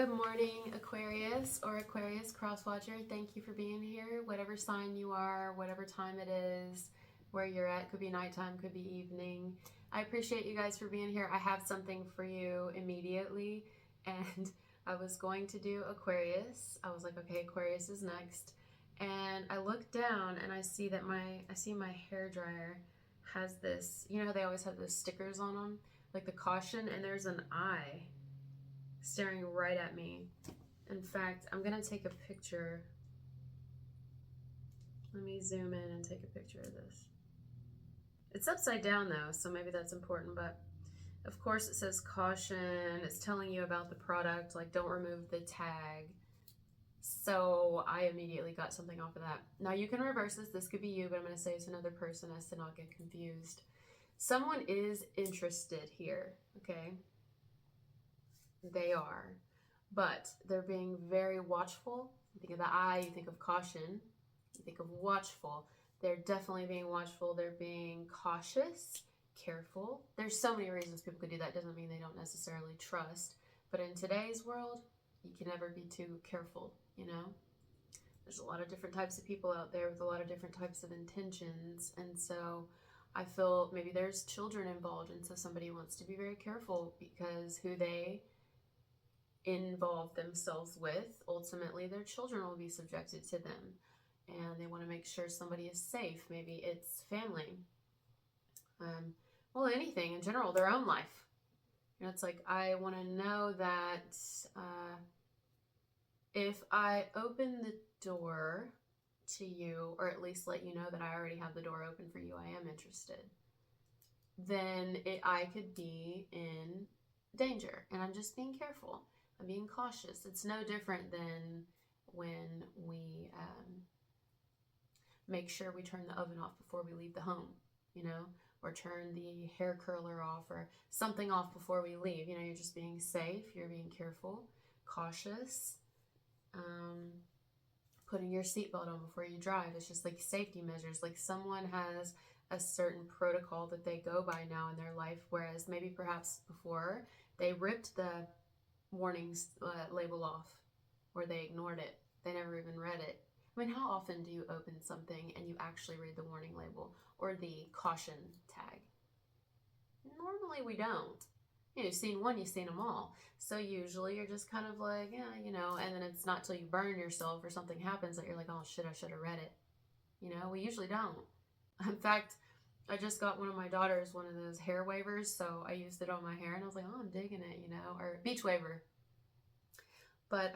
Good morning, Aquarius or Aquarius cross-watcher. Thank you for being here. Whatever sign you are, whatever time it is, where you're at, could be nighttime, could be evening. I appreciate you guys for being here. I have something for you immediately, and I was going to do Aquarius. I was like, okay, Aquarius is next. And I look down and I see that my hair dryer has this, you know how they always have those stickers on them, like the caution, and there's an eye staring right at me. In fact, I'm gonna take a picture. Let me zoom in and take a picture of this. It's upside down though, so maybe that's important, but of course it says caution. It's telling you about the product, like don't remove the tag. So I immediately got something off of that. Now you can reverse this. This could be you, but I'm gonna say it's another person as to not get confused. Someone is interested here, okay? They are, but they're being very watchful. You think of the eye, you think of caution, you think of watchful. They're definitely being watchful. They're being cautious, careful. There's so many reasons people could do that. Doesn't mean they don't necessarily trust, but in today's world, you can never be too careful, you know? There's a lot of different types of people out there with a lot of different types of intentions, and so I feel maybe there's children involved, and so somebody wants to be very careful because who they involve themselves with, ultimately their children will be subjected to them, and they want to make sure somebody is safe. Maybe it's family, well, anything in general, their own life. You know, it's like, I want to know that if I open the door to you, or at least let you know that I already have the door open for you, I am interested, then I could be in danger, and I'm just being careful. I'm being cautious. It's no different than when we make sure we turn the oven off before we leave the home, you know, or turn the hair curler off or something off before we leave. You know, you're just being safe, you're being careful, cautious, putting your seatbelt on before you drive. It's just like safety measures. Like someone has a certain protocol that they go by now in their life, whereas maybe perhaps before they ripped the warnings label off, or they ignored it. They never even read it. I mean, how often do you open something and you actually read the warning label or the caution tag? Normally we don't. You know, you've seen one, you've seen them all. So usually you're just kind of like, yeah, you know, and then it's not till you burn yourself or something happens that you're like, oh shit, I should have read it. You know, we usually don't. In fact, I just got one of my daughters one of those hair wavers, so I used it on my hair and I was like, oh, I'm digging it, you know, or beach waver. But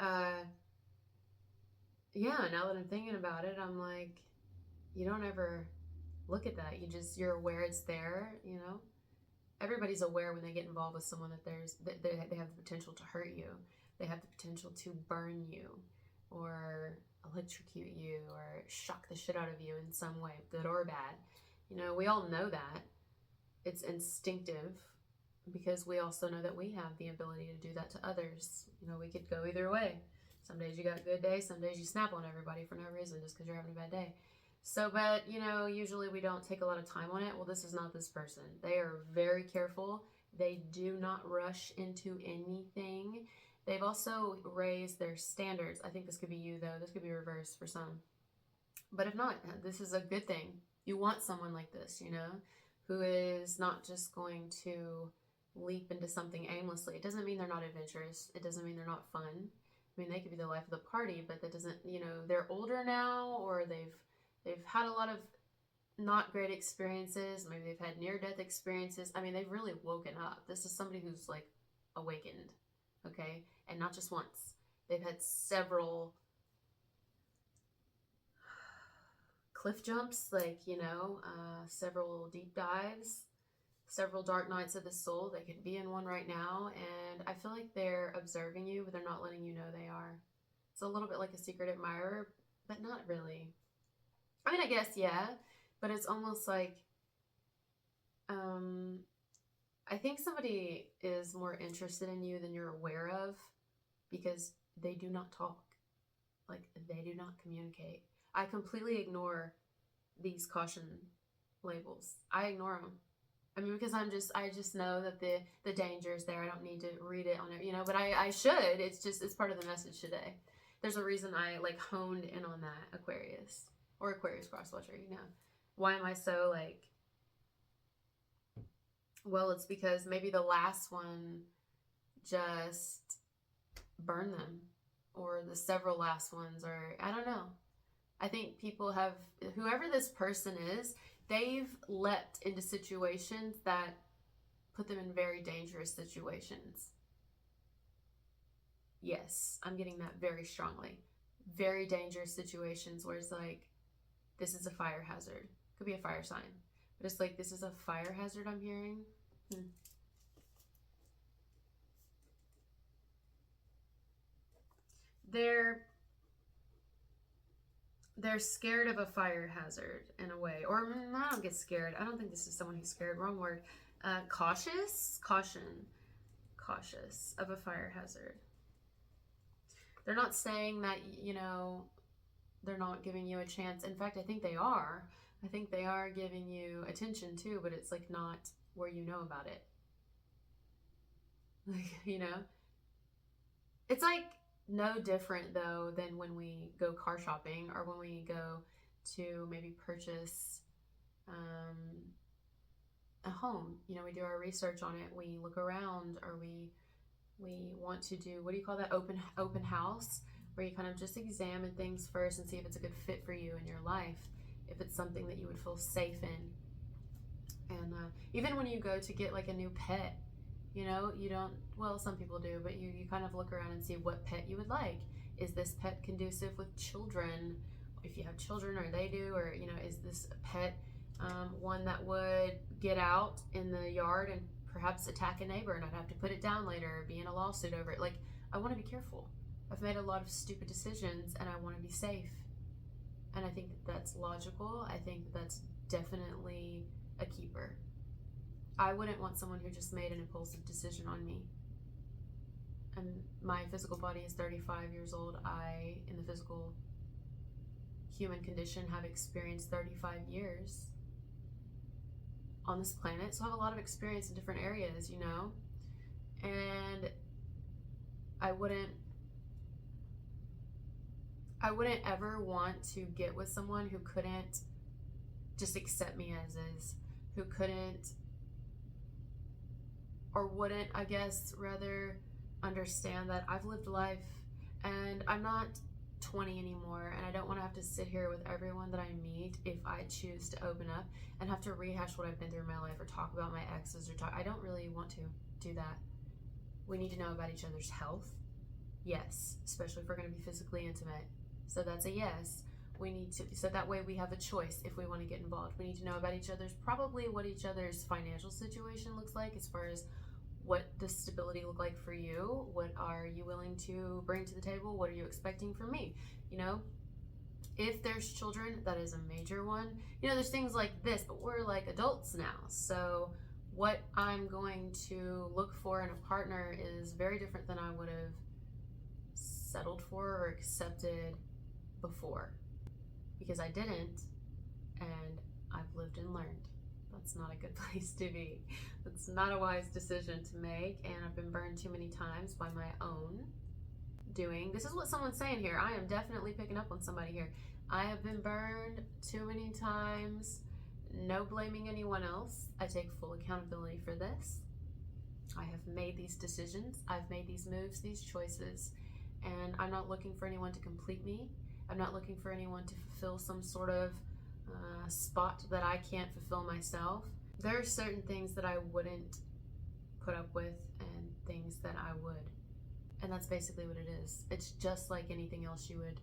yeah, now that I'm thinking about it, I'm like, you don't ever look at that. You're aware it's there, you know. Everybody's aware when they get involved with someone that they have the potential to hurt you. They have the potential to burn you or electrocute you or shock the shit out of you in some way, good or bad. You know, we all know that. It's instinctive because we also know that we have the ability to do that to others. You know, we could go either way. Some days you got a good day, some days you snap on everybody for no reason just because you're having a bad day. So, but, you know, usually we don't take a lot of time on it. Well, this is not this person. They are very careful. They do not rush into anything. They've also raised their standards. I think this could be you, though. This could be reversed for some. But if not, this is a good thing. You want someone like this, you know, who is not just going to leap into something aimlessly. It doesn't mean they're not adventurous. It doesn't mean they're not fun. I mean, they could be the life of the party, but that doesn't, you know, they're older now, or they've had a lot of not great experiences. Maybe they've had near-death experiences. I mean, they've really woken up. This is somebody who's like awakened, okay? And not just once. They've had several cliff jumps, like, you know, several deep dives, several dark nights of the soul. They could be in one right now, and I feel like they're observing you, but they're not letting you know they are. It's a little bit like a secret admirer, but not really. I mean, I guess, yeah, but it's almost like, I think somebody is more interested in you than you're aware of because they do not talk. Like, they do not communicate. I completely ignore these caution labels. I ignore them. I mean, because I just know that the danger is there. I don't need to read it on it, you know, but I should. It's part of the message today. There's a reason I like honed in on that Aquarius or Aquarius cross watcher, you know. Why am I so like, well, it's because maybe the last one just burned them, or the several last ones, or I don't know. I think people have, whoever this person is, they've leapt into situations that put them in very dangerous situations. Yes, I'm getting that very strongly. Very dangerous situations where it's like, this is a fire hazard. Could be a fire sign. But it's like, this is a fire hazard I'm hearing. They're scared of a fire hazard in a way. Or I don't get scared. I don't think this is someone who's scared. Wrong word. Cautious? Caution. Cautious of a fire hazard. They're not saying that, you know, they're not giving you a chance. In fact, I think they are. I think they are giving you attention too, but it's like not where you know about it. Like, you know? It's like no different though than when we go car shopping or when we go to maybe purchase a home. You know, we do our research on it, we look around, or we want to do, what do you call that, open house, where you kind of just examine things first and see if it's a good fit for you in your life, if it's something that you would feel safe in. And even when you go to get like a new pet, you know, you don't, well, some people do, but you kind of look around and see what pet you would like. Is this pet conducive with children? If you have children, or they do, or, you know, is this pet one that would get out in the yard and perhaps attack a neighbor and I'd have to put it down later or be in a lawsuit over it? Like, I want to be careful. I've made a lot of stupid decisions and I want to be safe. And I think that's logical. I think that's definitely a keeper. I wouldn't want someone who just made an impulsive decision on me. And my physical body is 35 years old. I, in the physical human condition, have experienced 35 years on this planet. So I have a lot of experience in different areas, you know? And I wouldn't ever want to get with someone who couldn't just accept me as is, who couldn't, or wouldn't, I guess, rather understand that I've lived life and I'm not 20 anymore, and I don't want to have to sit here with everyone that I meet if I choose to open up and have to rehash what I've been through in my life or talk about my exes or I don't really want to do that. We need to know about each other's health. Yes, especially if we're going to be physically intimate. So that's a yes. We need to, so that way we have a choice if we want to get involved. We need to know about each other's, probably what each other's financial situation looks like, as far as what does stability look like for you? What are you willing to bring to the table? What are you expecting from me? You know, if there's children, that is a major one. You know, there's things like this, but we're like adults now. So what I'm going to look for in a partner is very different than I would have settled for or accepted before, because I didn't, and I've lived and learned. That's not a good place to be. That's not a wise decision to make, and I've been burned too many times by my own doing. This is what someone's saying here. I am definitely picking up on somebody here. I have been burned too many times. No blaming anyone else. I take full accountability for this. I have made these decisions. I've made these moves, these choices, and I'm not looking for anyone to complete me. I'm not looking for anyone to fulfill some sort of spot that I can't fulfill myself. There are certain things that I wouldn't put up with and things that I would. And that's basically what it is. It's just like anything else you would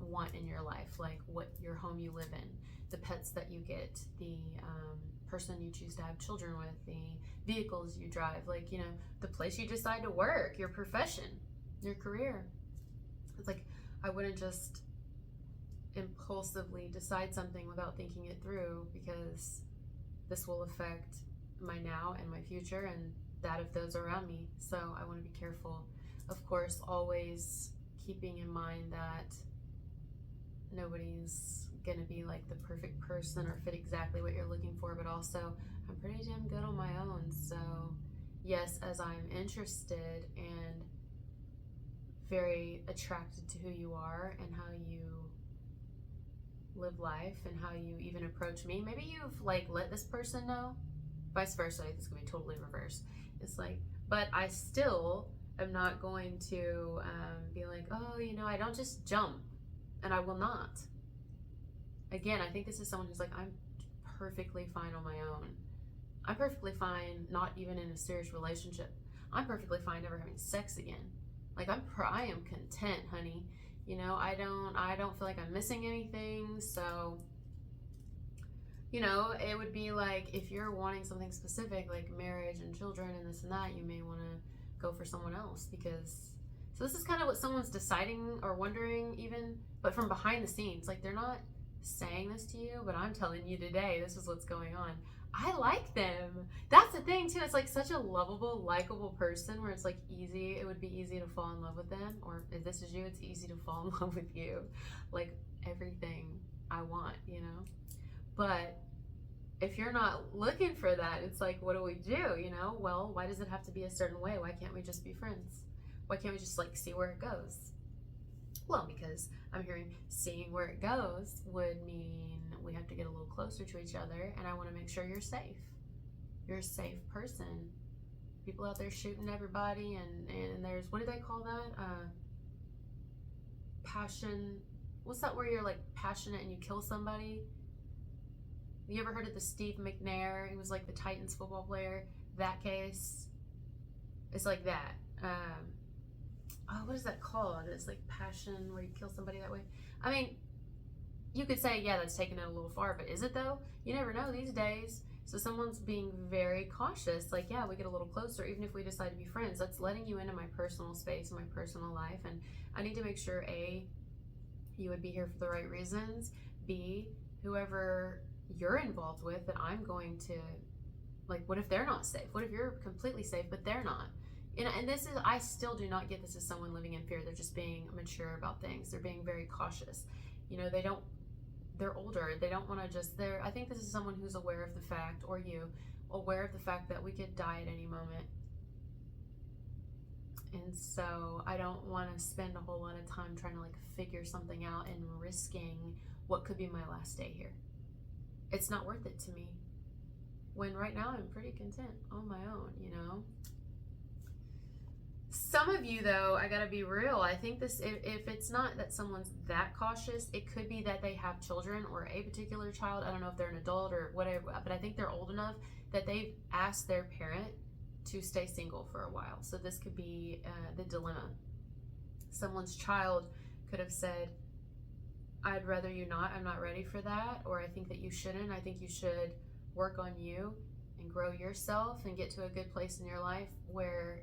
want in your life, like what your home you live in, the pets that you get, the person you choose to have children with, the vehicles you drive, like, you know, the place you decide to work, your profession, your career. It's like, I wouldn't just impulsively decide something without thinking it through, because this will affect my now and my future and that of those around me. So I want to be careful. Of course, always keeping in mind that nobody's gonna be like the perfect person or fit exactly what you're looking for, but also I'm pretty damn good on my own. So yes, as I'm interested and very attracted to who you are and how you live life and how you even approach me, maybe you've like let this person know, vice versa. This could be totally reverse. It's like, but I still am not going to be like, oh, you know, I don't just jump, and I will not. Again, I think this is someone who's like, I'm perfectly fine on my own. I'm perfectly fine not even in a serious relationship. I'm perfectly fine never having sex again. Like I am content, honey. You know, I don't feel like I'm missing anything. So, you know, it would be like if you're wanting something specific like marriage and children and this and that, you may want to go for someone else, because so this is kind of what someone's deciding or wondering even, but from behind the scenes. Like they're not saying this to you, but I'm telling you today, this is what's going on. I like them. That's the thing too. It's like such a lovable, likable person where it's like easy. It would be easy to fall in love with them. Or if this is you, it's easy to fall in love with you. Like everything I want, you know? But if you're not looking for that, it's like, what do we do? You know? Well, why does it have to be a certain way? Why can't we just be friends? Why can't we just like see where it goes? Well, because I'm hearing seeing where it goes would mean we have to get a little closer to each other, and I want to make sure you're safe. You're a safe person. People out there shooting everybody, and there's, what do they call that? Passion. What's that where you're like passionate and you kill somebody? You ever heard of the Steve McNair? He was like the Titans football player. That case, it's like that. Oh, what is that called? It's like passion where you kill somebody that way. I mean, you could say, yeah, that's taking it a little far, but is it though? You never know these days. So someone's being very cautious. Like, yeah, we get a little closer, even if we decide to be friends. That's letting you into my personal space and my personal life. And I need to make sure, A, you would be here for the right reasons. B, whoever you're involved with, that I'm going to, like, what if they're not safe? What if you're completely safe, but they're not? And this is, I still do not get this as someone living in fear. They're just being mature about things. They're being very cautious. You know, they're older. They don't want to just, I think this is someone who's aware of the fact, or you, aware of the fact that we could die at any moment. And so I don't want to spend a whole lot of time trying to like figure something out and risking what could be my last day here. It's not worth it to me. When right now I'm pretty content on my own, you know? Some of you, though, I gotta be real. I think this, if it's not that someone's that cautious, it could be that they have children or a particular child. I don't know if they're an adult or whatever, but I think they're old enough that they've asked their parent to stay single for a while. So this could be the dilemma. Someone's child could have said, I'd rather you not, I'm not ready for that, or I think that you shouldn't. I think you should work on you and grow yourself and get to a good place in your life where,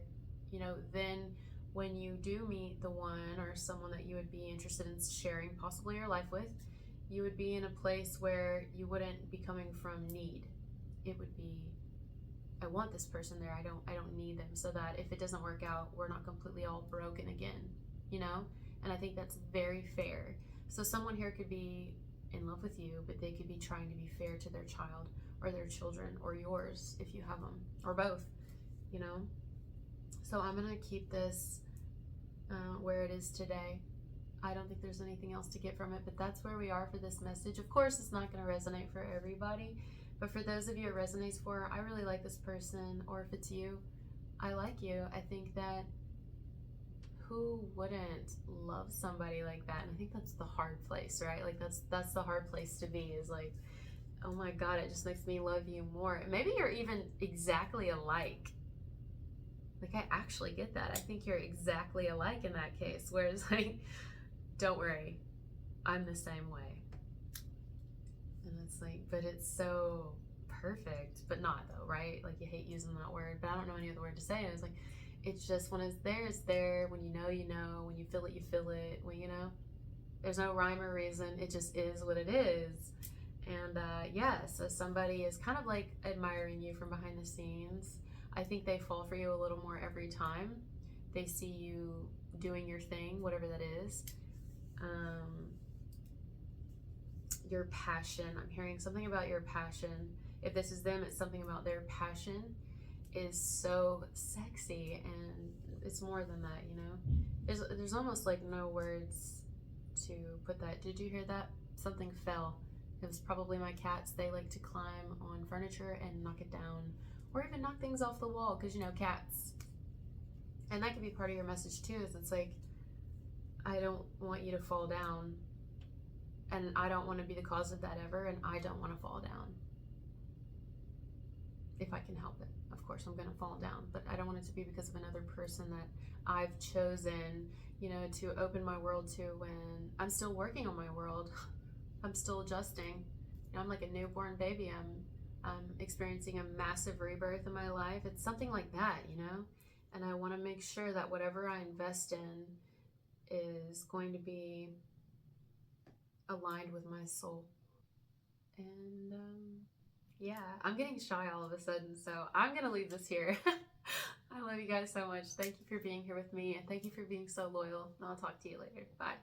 you know, then when you do meet the one or someone that you would be interested in sharing possibly your life with, you would be in a place where you wouldn't be coming from need. It would be, I want this person there. I don't need them, so that if it doesn't work out, we're not completely all broken again, you know? And I think that's very fair. So someone here could be in love with you, but they could be trying to be fair to their child or their children or yours if you have them, or both, you know? So I'm going to keep this where it is today. I don't think there's anything else to get from it, but that's where we are for this message. Of course, it's not going to resonate for everybody, but for those of you it resonates for, I really like this person, or if it's you, I like you. I think that who wouldn't love somebody like that? And I think that's the hard place, right? Like that's the hard place to be, is like, oh my God, it just makes me love you more. Maybe you're even exactly alike. Like, I actually get that. I think you're exactly alike in that case. Whereas, like, don't worry, I'm the same way. And it's like, but it's so perfect, but not though, right? Like, you hate using that word, but I don't know any other word to say. And it's like, it's just when it's there. When you know, you know. When you feel it, you feel it. When, you know, there's no rhyme or reason. It just is what it is. And yeah, so somebody is kind of like admiring you from behind the scenes. I think they fall for you a little more every time they see you doing your thing, whatever that is. Your passion, I'm hearing something about your passion. if this is them, it's something about their passion is so sexy, and it's more than that, you know. There's almost like no words to put that. Did you hear that? Something fell. It was probably my cats. They like to climb on furniture and knock it down, or even knock things off the wall, because, you know, cats. And that could be part of your message too, is it's like, I don't want you to fall down, and I don't want to be the cause of that ever, and I don't want to fall down. If I can help it. Of course, I'm going to fall down, but I don't want it to be because of another person that I've chosen, you know, to open my world to, when I'm still working on my world. I'm still adjusting. You know, I'm like a newborn baby. I'm experiencing a massive rebirth in my life. It's something like that, you know? And I want to make sure that whatever I invest in is going to be aligned with my soul. And yeah, I'm getting shy all of a sudden, so I'm gonna leave this here. I love you guys so much. Thank you for being here with me, and thank you for being so loyal. And I'll talk to you later. Bye.